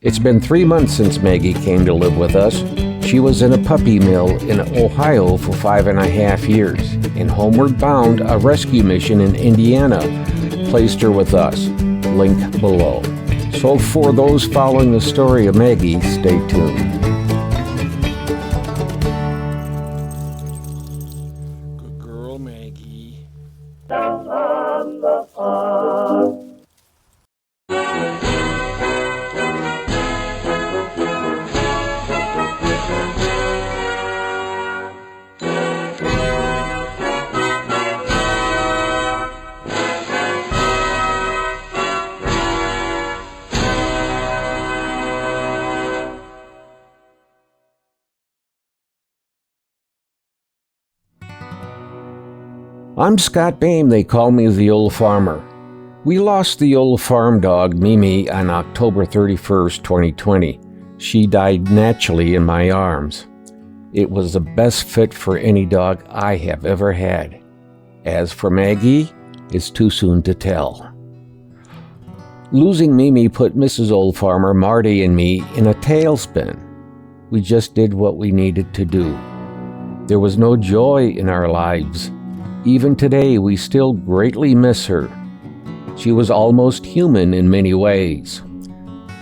It's been 3 months since Maggie came to live with us. She was in a puppy mill in Ohio for 5.5 years. And Homeward Bound, a rescue mission in Indiana, placed her with us. Link below. So for those following the story of Maggie, stay tuned. Good girl, Maggie. Down on the farm. I'm Scott Bame, they call me the old farmer. We lost the old farm dog, Mimi, on October 31st, 2020. She died naturally in my arms. It was the best fit for any dog I have ever had. As for Maggie, it's too soon to tell. Losing Mimi put Mrs. Old Farmer, Marty, and me in a tailspin. We just did what we needed to do. There was no joy in our lives. Even today, we still greatly miss her. She was almost human in many ways.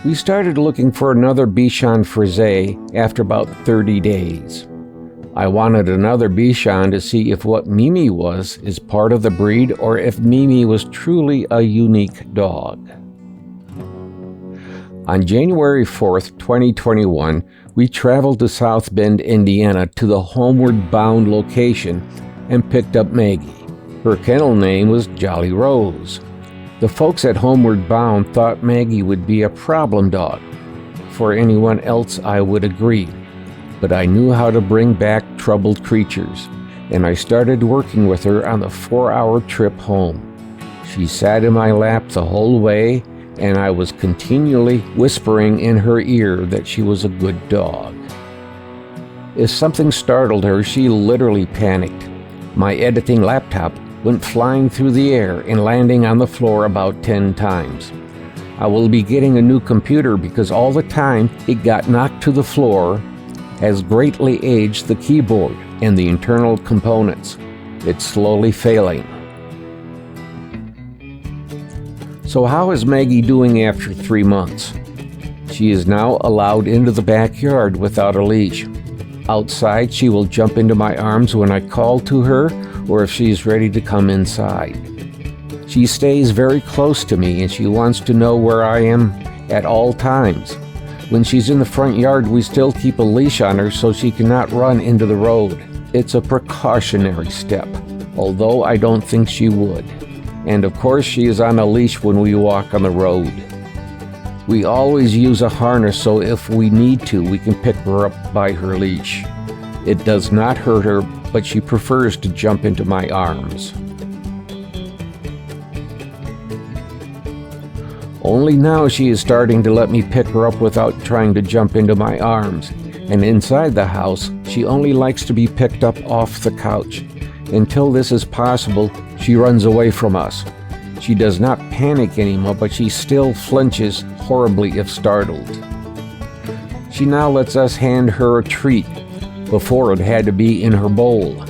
We started looking for another Bichon Frise after about 30 days. I wanted another Bichon to see if what Mimi was is part of the breed or if Mimi was truly a unique dog. On January 4th, 2021, we traveled to South Bend, Indiana to the Homeward Bound location and picked up Maggie. Her kennel name was Jolly Rose. The folks at Homeward Bound thought Maggie would be a problem dog. For anyone else, I would agree. But I knew how to bring back troubled creatures, and I started working with her on the 4-hour trip home. She sat in my lap the whole way, and I was continually whispering in her ear that she was a good dog. If something startled her, she literally panicked. My editing laptop went flying through the air and landing on the floor about 10 times. I will be getting a new computer because all the time it got knocked to the floor has greatly aged the keyboard and the internal components. It's slowly failing. So how is Maggie doing after 3 months? She is now allowed into the backyard without a leash. Outside, she will jump into my arms when I call to her or if she's ready to come inside. She stays very close to me and she wants to know where I am at all times. When she's in the front yard, we still keep a leash on her so she cannot run into the road. It's a precautionary step, although I don't think she would. And of course, she is on a leash when we walk on the road. We always use a harness so if we need to, we can pick her up by her leash. It does not hurt her, but she prefers to jump into my arms. Only now she is starting to let me pick her up without trying to jump into my arms. And inside the house, she only likes to be picked up off the couch. Until this is possible, she runs away from us. She does not panic anymore, but she still flinches horribly if startled. She now lets us hand her a treat. Before, it had to be in her bowl.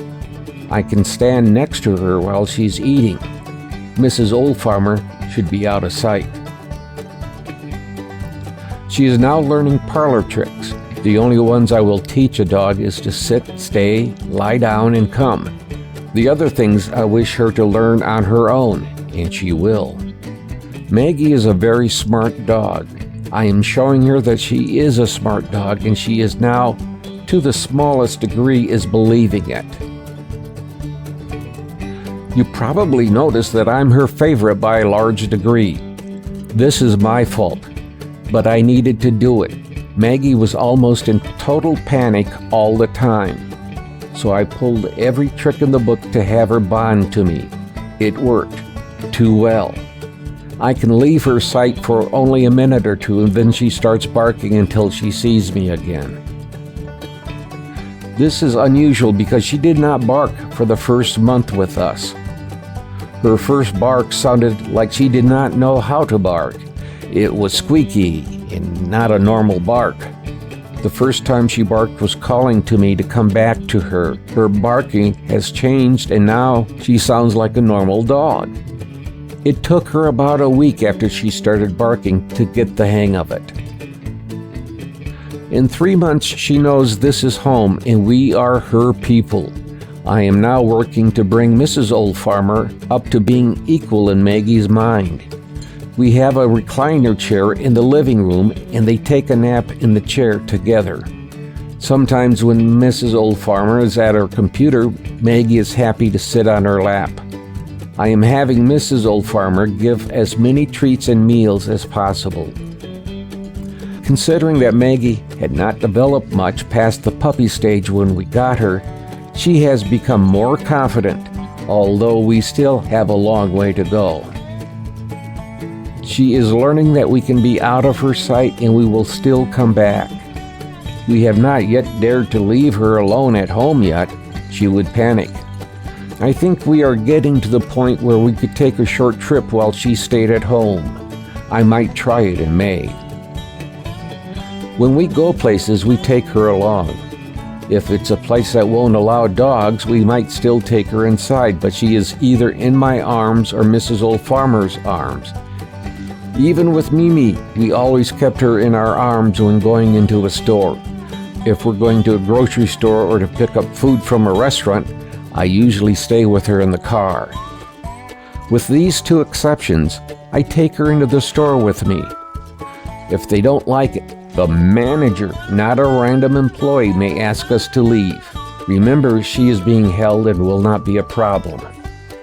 I can stand next to her while she's eating. Mrs. Old Farmer should be out of sight. She is now learning parlor tricks. The only ones I will teach a dog is to sit, stay, lie down, and come. The other things I wish her to learn on her own, and she will. Maggie is a very smart dog. I am showing her that she is a smart dog, and she is now, to the smallest degree, is believing it. You probably noticed that I'm her favorite by a large degree. This is my fault, but I needed to do it. Maggie was almost in total panic all the time, so I pulled every trick in the book to have her bond to me. It worked too well. I can leave her sight for only a minute or two, and then she starts barking until she sees me again. This is unusual because she did not bark for the first month with us. Her first bark sounded like she did not know how to bark, It was squeaky and not a normal bark. The first time she barked was calling to me to come back to her. Her barking has changed and now she sounds like a normal dog. It took her about a week after she started barking to get the hang of it. In 3 months, she knows this is home and we are her people. I am now working to bring Mrs. Old Farmer up to being equal in Maggie's mind. We have a recliner chair in the living room and they take a nap in the chair together. Sometimes when Mrs. Old Farmer is at her computer, Maggie is happy to sit on her lap. I am having Mrs. Old Farmer give as many treats and meals as possible. Considering that Maggie had not developed much past the puppy stage when we got her, she has become more confident, although we still have a long way to go. She is learning that we can be out of her sight and we will still come back. We have not yet dared to leave her alone at home yet. She would panic. I think we are getting to the point where we could take a short trip while she stayed at home. I might try it in May. When we go places, we take her along. If it's a place that won't allow dogs, we might still take her inside, but she is either in my arms or Mrs. Old Farmer's arms. Even with Mimi, we always kept her in our arms when going into a store. If we're going to a grocery store or to pick up food from a restaurant, I usually stay with her in the car. With these two exceptions, I take her into the store with me. If they don't like it, the manager, not a random employee, may ask us to leave. Remember, she is being held and will not be a problem.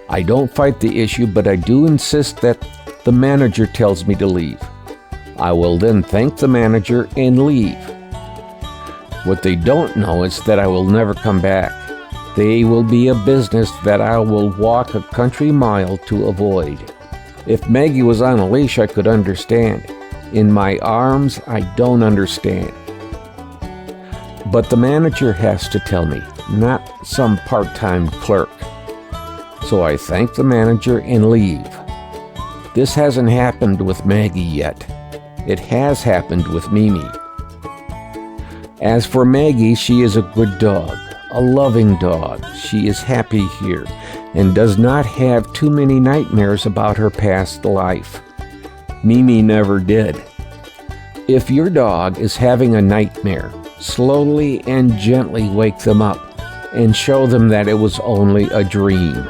I don't fight the issue, but I do insist that the manager tells me to leave. I will then thank the manager and leave. What they don't know is that I will never come back. They will be a business that I will walk a country mile to avoid. If Maggie was on a leash, I could understand. In my arms, I don't understand. But the manager has to tell me, not some part-time clerk. So I thank the manager and leave. This hasn't happened with Maggie yet. It has happened with Mimi. As for Maggie, she is a good dog, a loving dog. She is happy here and does not have too many nightmares about her past life. Mimi never did. If your dog is having a nightmare, slowly and gently wake them up and show them that it was only a dream.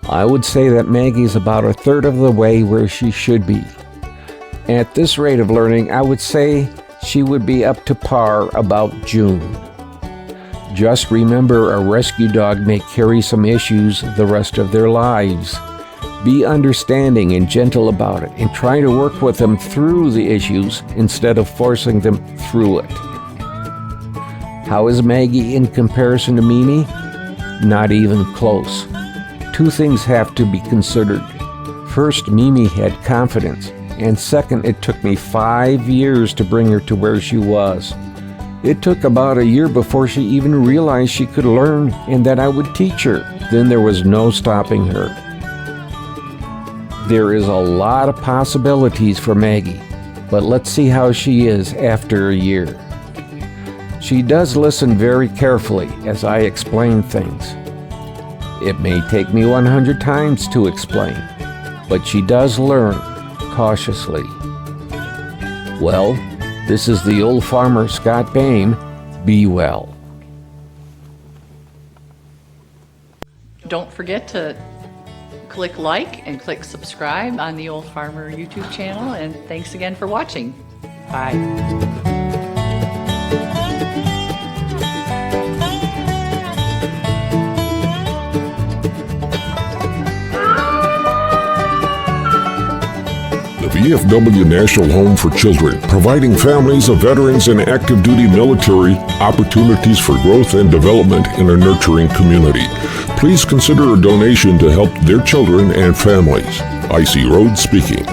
I would say that Maggie's about a third of the way where she should be. At this rate of learning, I would say she would be up to par about June. Just remember, a rescue dog may carry some issues the rest of their lives. Be understanding and gentle about it and try to work with them through the issues instead of forcing them through it. How is Maggie in comparison to Mimi? Not even close. Two things have to be considered. First, Mimi had confidence, and second, it took me 5 years to bring her to where she was. It took about a year before she even realized she could learn and that I would teach her. Then there was no stopping her. There is a lot of possibilities for Maggie, but let's see how she is after a year. She does listen very carefully as I explain things. It may take me 100 times to explain, but she does learn cautiously. Well, this is the Old Farmer Scott Bain. Be well. Don't forget to click like and click subscribe on the Old Farmer YouTube channel, and thanks again for watching. Bye. The VFW National Home for Children, providing families of veterans and active duty military opportunities for growth and development in a nurturing community. Please consider a donation to help their children and families. I.C. Rhodes speaking.